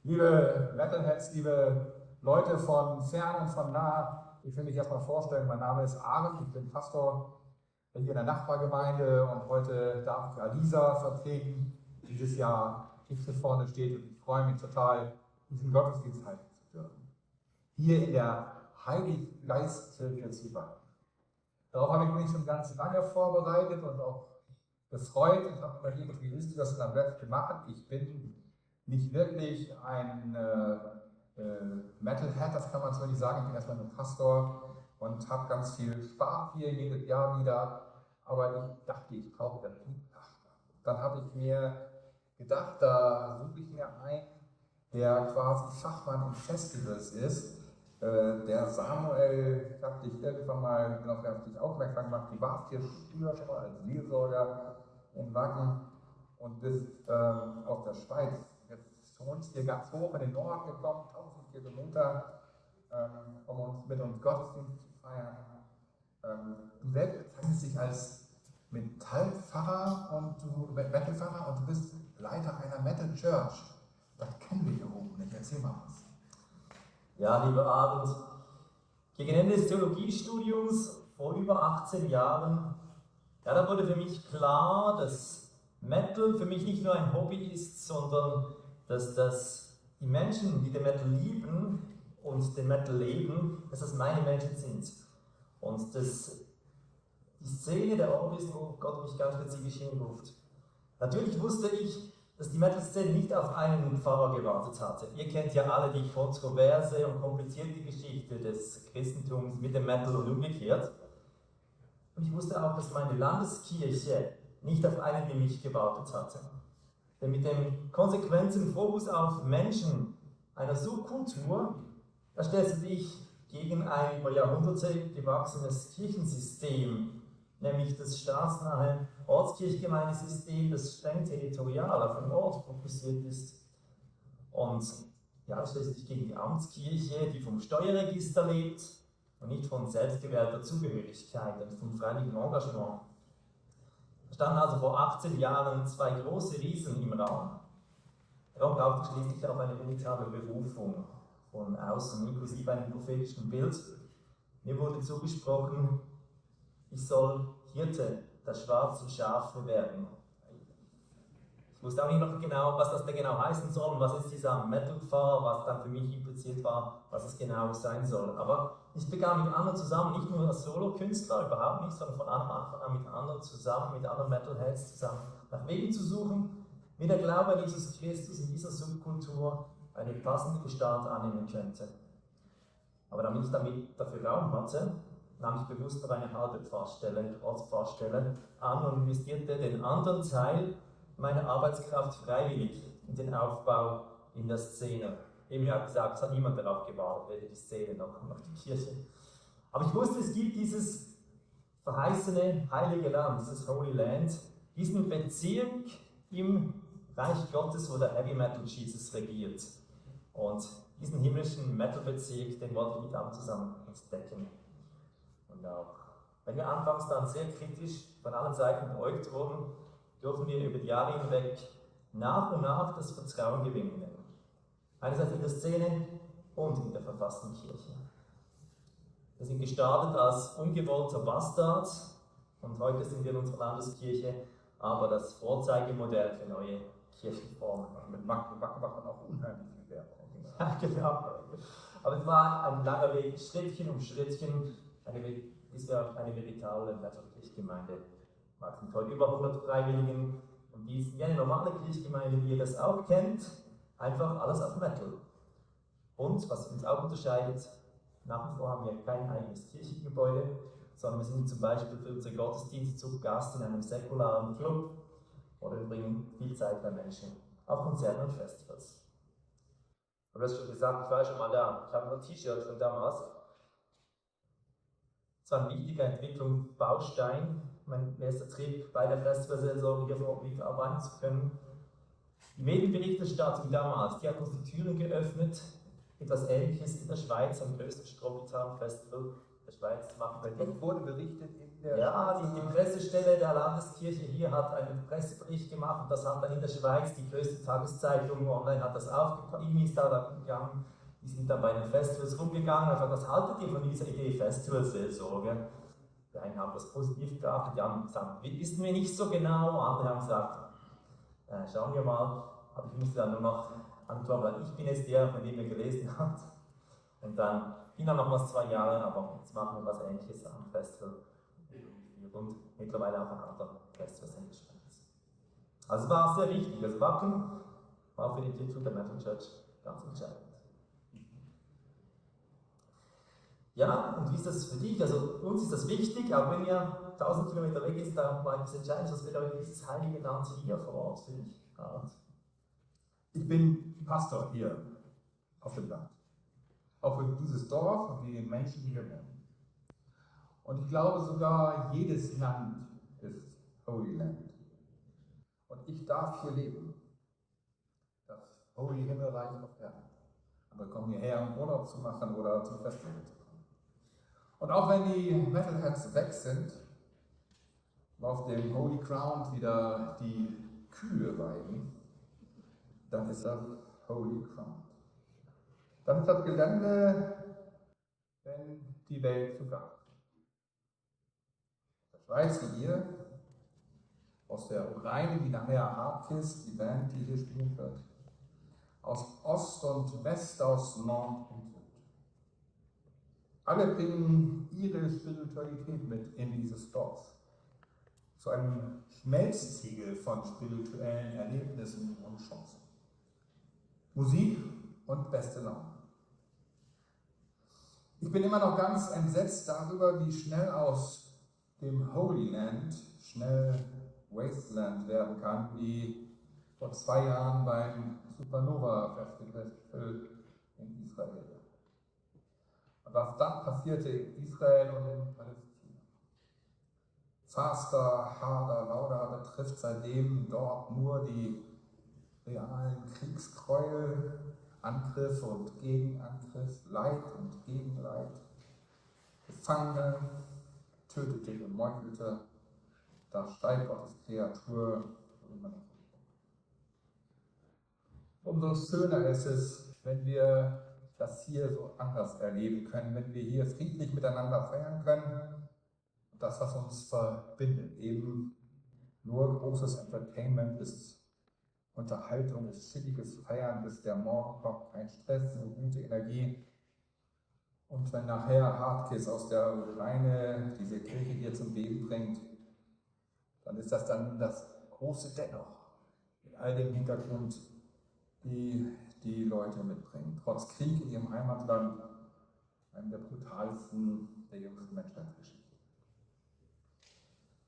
Liebe Metalheads, liebe Leute von fern und von nah, ich will mich erstmal vorstellen, mein Name ist Arend, ich bin Pastor hier in der Nachbargemeinde und heute darf ich Alisa vertreten, die dieses Jahr nicht hier vorne steht, und ich freue mich total, diesen Gottesdienst halten zu dürfen. Hier in der Heiliggeistkirche Zypern. Darauf habe ich mich schon ganz lange vorbereitet und auch gefreut und habe überlegt, wie willst du das dann wirklich machen? Ich bin nicht wirklich ein Metalhead, das kann man zwar nicht sagen, ich bin erstmal nur Pastor und habe ganz viel Spaß hier jedes Jahr wieder, aber ich dachte, ich brauche das nicht. Dann habe ich mir gedacht, da suche ich mir einen, der quasi Fachmann in Festivals ist. Der Samuel, ich habe dich irgendwann mal auf dich aufmerksam gemacht, du warst hier früher schon mal als Seelsorger in Wacken und bist aus der Schweiz jetzt zu uns hier ganz hoch in den Norden gekommen, 1000 Kilometer, um mit uns Gottesdienst zu feiern. Du selbst bezeichnest dich als Metallpfarrer und Metalpfarrer und du bist Leiter einer Metal Church. Das kennen wir hier oben nicht. Erzähl mal was. Ja, lieber Abend, gegen Ende des Theologiestudiums vor über 18 Jahren, ja, da wurde für mich klar, dass Metal für mich nicht nur ein Hobby ist, sondern dass die Menschen, die den Metal lieben und den Metal leben, dass das meine Menschen sind. Und dass die Szene der Ort ist, wo Gott mich ganz spezifisch hinruft. Natürlich wusste ich, dass die Metal-Szene nicht auf einen Pfarrer gewartet hatte. Ihr kennt ja alle die kontroverse und komplizierte Geschichte des Christentums mit dem Metal und umgekehrt. Und ich wusste auch, dass meine Landeskirche nicht auf einen wie mich gewartet hatte. Denn mit dem konsequenten Fokus auf Menschen einer Subkultur, da stellt sie sich gegen ein über Jahrhunderte gewachsenes Kirchensystem, nämlich das staatsnahe Ortskirchgemeindesystem, das streng territorial auf den Ort fokussiert ist. Und ja, das stellt sich gegen die Amtskirche, die vom Steuerregister lebt und nicht von selbstgewählter Zugehörigkeit und vom freiwilligen Engagement. Da standen also vor 18 Jahren zwei große Riesen im Raum. Darum brauchte schließlich auch eine unitare Berufung von außen, inklusive einem prophetischen Bild. Mir wurde zugesprochen, ich soll Hirte der schwarzen Schafe werden. Ich wusste auch nicht noch genau, was das denn genau heißen soll und was ist dieser Metal-Pfarrer, was dann für mich impliziert war, was es genau sein soll. Aber ich begann mit anderen zusammen, nicht nur als Solo-Künstler, überhaupt nicht, sondern von Anfang an mit anderen zusammen, mit anderen Metalheads zusammen, nach Wegen zu suchen, wie der Glaube an Jesus Christus in dieser Subkultur eine passende Gestalt annehmen könnte. Aber damit ich dafür Raum hatte, nahm ich bewusst noch eine halbe Pfarrstelle, Ortspfarrstelle an und investierte den anderen Teil meiner Arbeitskraft freiwillig in den Aufbau in der Szene. Eben ja gesagt, es hat niemand darauf gewartet, weder die Szene noch die Kirche. Aber ich wusste, es gibt dieses verheißene heilige Land, dieses Holy Land, diesen Bezirk im Reich Gottes, wo der Heavy Metal Jesus regiert. Und diesen himmlischen Metal-Bezirk, den wollte ich mit anderen zusammen entdecken. Und auch wenn wir anfangs dann sehr kritisch von allen Seiten beäugt wurden, dürfen wir über die Jahre hinweg nach und nach das Vertrauen gewinnen. Einerseits in der Szene und in der verfassten Kirche. Wir sind gestartet als ungewollter Bastard und heute sind wir in unserer Landeskirche aber das Vorzeigemodell für neue Kirchenformen. Mit Wacken macht man auch unheimlich viel Werbung. Ja, genau. Aber es war ein langer Weg, Schrittchen um Schrittchen, bis wir auf eine veritable Kirchgemeinde wachsen. Heute über 100 Freiwilligen und die ist wie eine normale Kirchgemeinde, wie ihr das auch kennt, einfach alles auf Metal. Und, was uns auch unterscheidet, nach wie vor haben wir kein eigenes Kirchengebäude, sondern wir sind zum Beispiel für unsere Gottesdienste zu Gast in einem säkularen Club oder wir bringen viel Zeit bei Menschen auf Konzerten und Festivals. Du hast schon gesagt, ich war schon mal da. Ich habe noch ein T-Shirt von damals. Es war ein wichtiger Entwicklungsbaustein, mein erster Trip bei der Festivalsaison hier vor Ort mitarbeiten zu können. Die Medienberichterstattung damals, die hat uns die Türen geöffnet. Etwas Ähnliches in der Schweiz am größten Strohgitarrenfestival der Schweiz machen. Es wurde berichtet in der Ja, die Pressestelle der Landeskirche hier hat einen Pressebericht gemacht und das hat dann in der Schweiz die größte Tageszeitung online hat das aufgepackt. Irgendwie ist da dann gegangen, die sind dann bei den Festivals rumgegangen, einfach, was haltet ihr von dieser Idee Festivalseelsorge? Die einen haben das positiv geachtet, die anderen gesagt, wissen wir nicht so genau, andere haben gesagt, schauen wir mal, aber ich musste dann nur noch antworten, weil ich bin jetzt der, von dem ihr gelesen habt. Und dann ging dann nochmals 2 Jahre, aber jetzt machen wir was Ähnliches am Festival und mittlerweile auch an anderen Festivals in der Schweiz. Also es war sehr wichtig, also Wacken war für die Titel der Metal Church ganz entscheidend. Ja, und wie ist das für dich? Also uns ist das wichtig, auch wenn ihr 1000 Kilometer weg ist, da war etwas Entscheidendes, was bedeutet dieses heilige Land hier vor Ort für dich? Ich bin Pastor hier auf dem Land. Auch für dieses Dorf und die Menschen, die hier wohnen. Und ich glaube sogar, jedes Land ist Holy Land. Und ich darf hier leben. Das Holy Himmelreich auf Erden. Andere kommen hierher, um Urlaub zu machen oder zum Festival zu kommen. Und auch wenn die Metalheads weg sind, auf dem Holy Ground wieder die Kühe weiden, dann ist das Holy Ground. Dann ist das Gelände, wenn die Welt sogar. Der Schweiz wie ihr, aus der Ukraine, die nachher Hardkiss, die Band, die hier spielen wird, aus Ost und West, aus Nord und Süd. Alle bringen ihre Spiritualität mit in dieses Dorf. Zu einem Schmelztiegel von spirituellen Erlebnissen und Chancen. Musik und beste Laune. Ich bin immer noch ganz entsetzt darüber, wie schnell aus dem Holy Land schnell Wasteland werden kann, wie vor 2 Jahren beim Supernova Festival in Israel. Und was dann passierte in Israel und in Palästina. Faster, harder, lauter betrifft seitdem dort nur die realen Kriegsgräuel, Angriff und Gegenangriff, Leid und Gegenleid, Gefangene, tötete und meuchelte, da steigt Gottes Kreatur. Umso schöner ist es, wenn wir das hier so anders erleben können, wenn wir hier friedlich miteinander feiern können. Und das, was uns verbindet, eben nur großes Entertainment ist, Unterhaltung ist chilliges Feiern, bis der Morgen kommt, kein Stress, eine gute Energie. Und wenn nachher Hardkiss aus der Ukraine diese Kirche hier zum Beben bringt, dann ist das dann das große Dennoch, mit all dem Hintergrund, die Leute mitbringen. Trotz Krieg in ihrem Heimatland, einem der brutalsten der jüngsten Menschheitsgeschichte.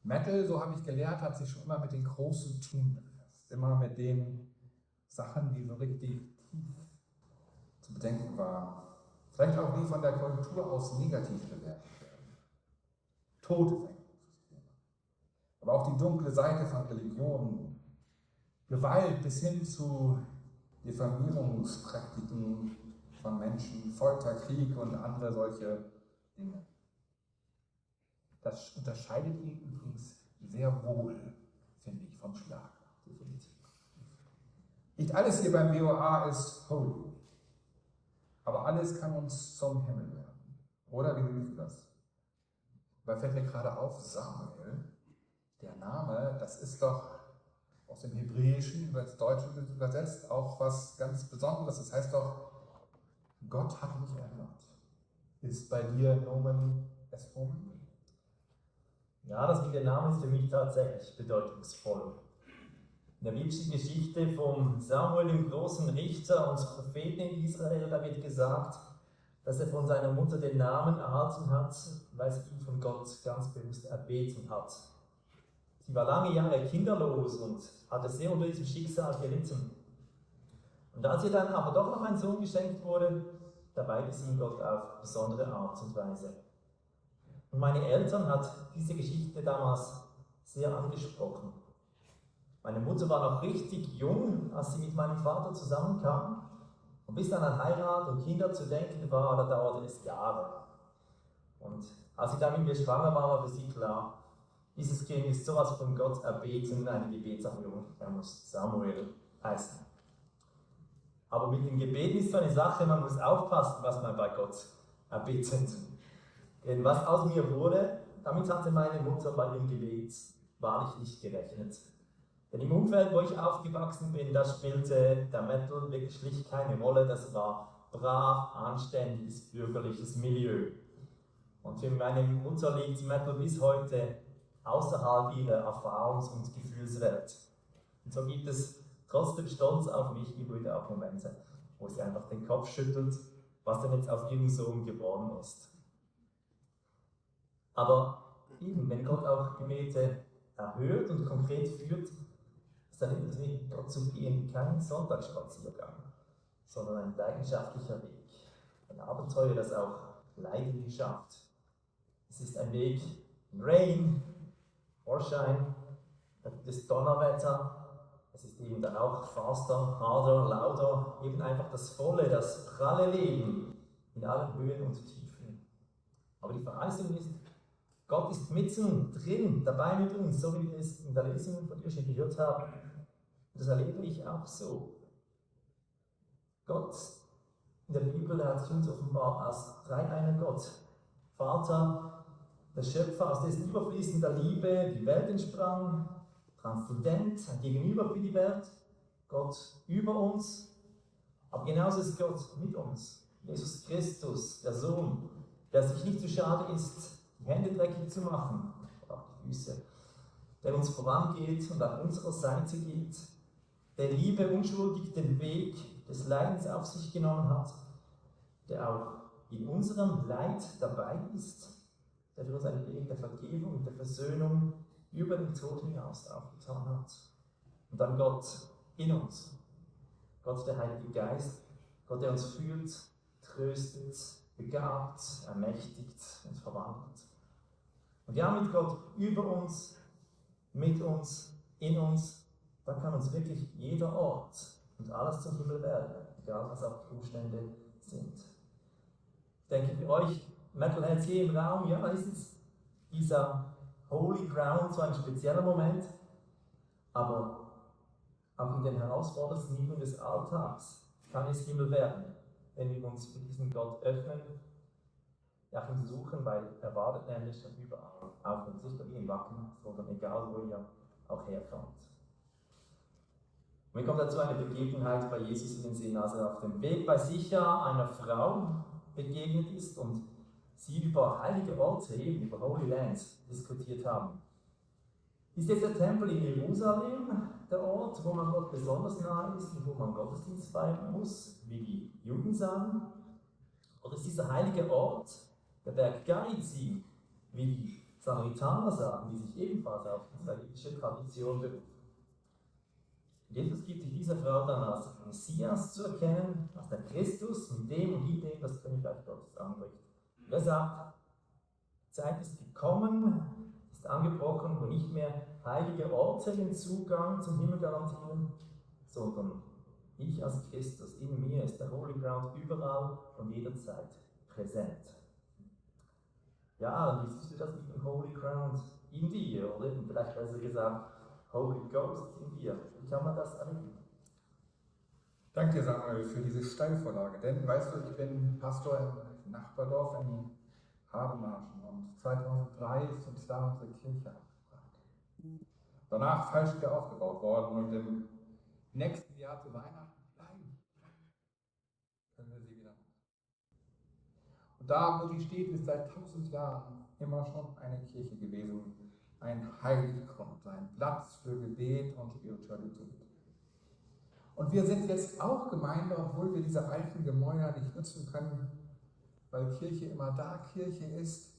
Metal, so habe ich gelernt, hat sich schon immer mit den großen Tun befasst. Immer mit den Sachen, die so richtig tief zu bedenken waren. Vielleicht auch die von der Kultur aus negativ bewertet werden. Tod ist ein großes Thema. Aber auch die dunkle Seite von Religion, Gewalt bis hin zu Diffamierungspraktiken von Menschen, Folter, Krieg und andere solche Dinge. Das unterscheidet ihn übrigens sehr wohl, finde ich, vom Schlager. Nicht alles hier beim WOA ist holy, aber alles kann uns zum Himmel werden. Oder wie siehst du das? Weil fällt mir gerade auf, Samuel, der Name, das ist doch aus dem Hebräischen ins Deutsche übersetzt auch was ganz Besonderes. Das heißt doch, Gott hat mich erhört. Ist bei dir Nomen es Omen? Ja, das mit dem Namen ist für mich tatsächlich bedeutungsvoll. In der biblischen Geschichte vom Samuel, dem großen Richter und Propheten in Israel, da wird gesagt, dass er von seiner Mutter den Namen erhalten hat, weil sie ihn von Gott ganz bewusst erbeten hat. Sie war lange Jahre kinderlos und hatte sehr unter diesem Schicksal gelitten. Und als ihr dann aber doch noch ein Sohn geschenkt wurde, da weihte sie ihn Gott auf besondere Art und Weise. Und meine Eltern hat diese Geschichte damals sehr angesprochen. Meine Mutter war noch richtig jung, als sie mit meinem Vater zusammenkam. Und bis dann an Heirat und Kinder zu denken war, da dauerte es Jahre. Und als sie dann mit mir schwanger war, war für sie klar, dieses Kind ist sowas von Gott erbeten, eine Gebetserhörung. Er muss Samuel heißen. Aber mit dem Gebet ist so eine Sache, man muss aufpassen, was man bei Gott erbetet. Denn was aus mir wurde, damit hatte meine Mutter bei dem Gebet wahrlich nicht gerechnet. Denn im Umfeld, wo ich aufgewachsen bin, da spielte der Metal wirklich schlicht keine Rolle. Das war brav, anständiges, bürgerliches Milieu. Und für meine Mutter liegt Metal bis heute außerhalb ihrer Erfahrungs- und Gefühlswelt. Und so gibt es trotzdem Stolz auf mich immer wieder auch Momente, wo sie einfach den Kopf schüttelt, was denn jetzt aus ihrem Sohn geworden ist. Aber eben, wenn Gott auch Gebete erhört und konkret führt, ist dann mit Gott zu gehen kein Sonntagsspaziergang, sondern ein leidenschaftlicher Weg. Ein Abenteuer, das auch Leiden schafft. Es ist ein Weg im Rain, Vorschein, da gibt es Donnerwetter. Es ist eben dann auch faster, harder, lauter, eben einfach das volle, das pralle Leben in allen Höhen und Tiefen. Aber die Verheißung ist, Gott ist mitten drin, dabei mit uns, so wie wir es in der Lesung von dir schon gehört haben. Und das erlebe ich auch so. Gott in der Bibel hat sich uns offenbart als dreieiner Gott. Vater, der Schöpfer, aus dessen überfließender Liebe die Welt entsprang, transzendent, ein Gegenüber für die Welt, Gott über uns, aber genauso ist Gott mit uns. Jesus Christus, der Sohn, der sich nicht zu schade ist, die Hände dreckig zu machen, oder auch die Füße, der uns vorangeht und an unserer Seite geht, der Liebe unschuldig den Weg des Leidens auf sich genommen hat, der auch in unserem Leid dabei ist, der für uns einen Weg der Vergebung und der Versöhnung über den Tod hinaus aufgetan hat. Und dann Gott in uns, Gott der Heilige Geist, Gott, der uns führt, tröstet, begabt, ermächtigt und verwandelt. Und ja, mit Gott über uns, mit uns, in uns, dann kann uns wirklich jeder Ort und alles zum Himmel werden, egal was auch die Umstände sind. Ich denke für euch, Metalheads hier im Raum, ja, da ist es dieser Holy Ground, so ein spezieller Moment, aber auch in den herausforderndsten Übungen des Alltags kann es Himmel werden, wenn wir uns für diesen Gott öffnen, nach ihm suchen, weil er wartet nämlich schon überall auf uns, nicht nur hier in Wacken, sondern egal wo ihr auch herkommt. Mir kommt dazu eine Begebenheit bei Jesus in den Sinn, als er auf dem Weg bei Sichar einer Frau begegnet ist und sie über heilige Orte, eben über Holy Lands, diskutiert haben. Ist jetzt der Tempel in Jerusalem der Ort, wo man Gott besonders nahe ist und wo man Gottesdienst feiern muss, wie die Juden sagen? Oder ist dieser heilige Ort der Berg Gerizim, wie die Samaritaner sagen, die sich ebenfalls auf die israelitische Tradition berufen? Jesus gibt sich dieser Frau dann als Messias zu erkennen, als der Christus, mit dem und in dem das Königreich Gottes anbricht. Und er sagt, Zeit ist gekommen, ist angebrochen, wo nicht mehr heilige Orte den Zugang zum Himmel garantieren, sondern ich als Christus, in mir ist der Holy Ground überall und jederzeit präsent. Ja, und wie siehst du das mit dem Holy Ground in dir, oder vielleicht besser gesagt, Holy Ghost in dir? Wie kann man das erleben? Danke dir, Samuel, für diese Steilvorlage. Denn, weißt du, ich bin Pastor im Nachbardorf in Hademarschen und 2003 ist uns da unsere Kirche abgebrannt. Danach falsch wieder aufgebaut worden und im nächsten Jahr zu Weihnachten, können wir sie wieder machen. Und da, wo sie steht, ist seit 1000 Jahren immer schon eine Kirche gewesen, ein Heiliggrund, ein Platz für Gebet und Spiritualität. Und wir sind jetzt auch Gemeinde, obwohl wir diese alten Gemäuer nicht nutzen können, weil Kirche immer da Kirche ist,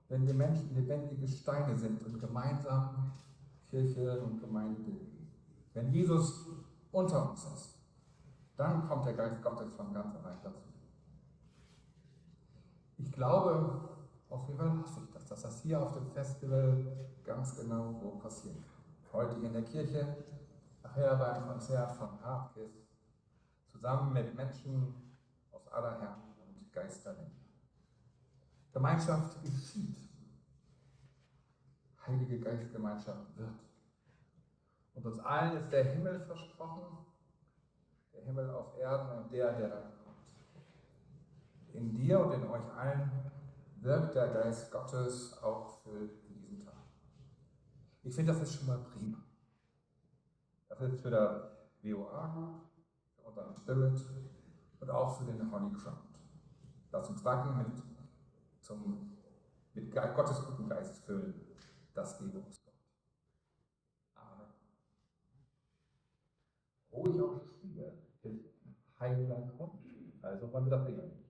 wenn wir Menschen lebendige Steine sind und gemeinsam Kirche und Gemeinde bilden. Wenn Jesus unter uns ist, dann kommt der Geist Gottes von ganz allein dazu. Ich glaube, auf jeden Fall hoffe ich, dass das hier auf dem Festival ganz genau so passieren kann. Heute in der Kirche, nachher beim Konzert von Hardkiss, zusammen mit Menschen aus aller Herren und Geisterländer. Gemeinschaft geschieht. Heilige Geistgemeinschaft wird. Und uns allen ist der Himmel versprochen, der Himmel auf Erden und der dann kommt. In dir und in euch allen wirkt der Geist Gottes auch für diesen Tag. Ich finde, das ist schon mal prima. Das ist für das WOA gut, für unseren Spirit und auch für den Holy Ground. Lass uns wagen mit Gottes guten Geist füllen. Das gebe uns Gott. Amen. Ruhig auf das Spiel ist Heiland kommt. Also wollen wir das singen.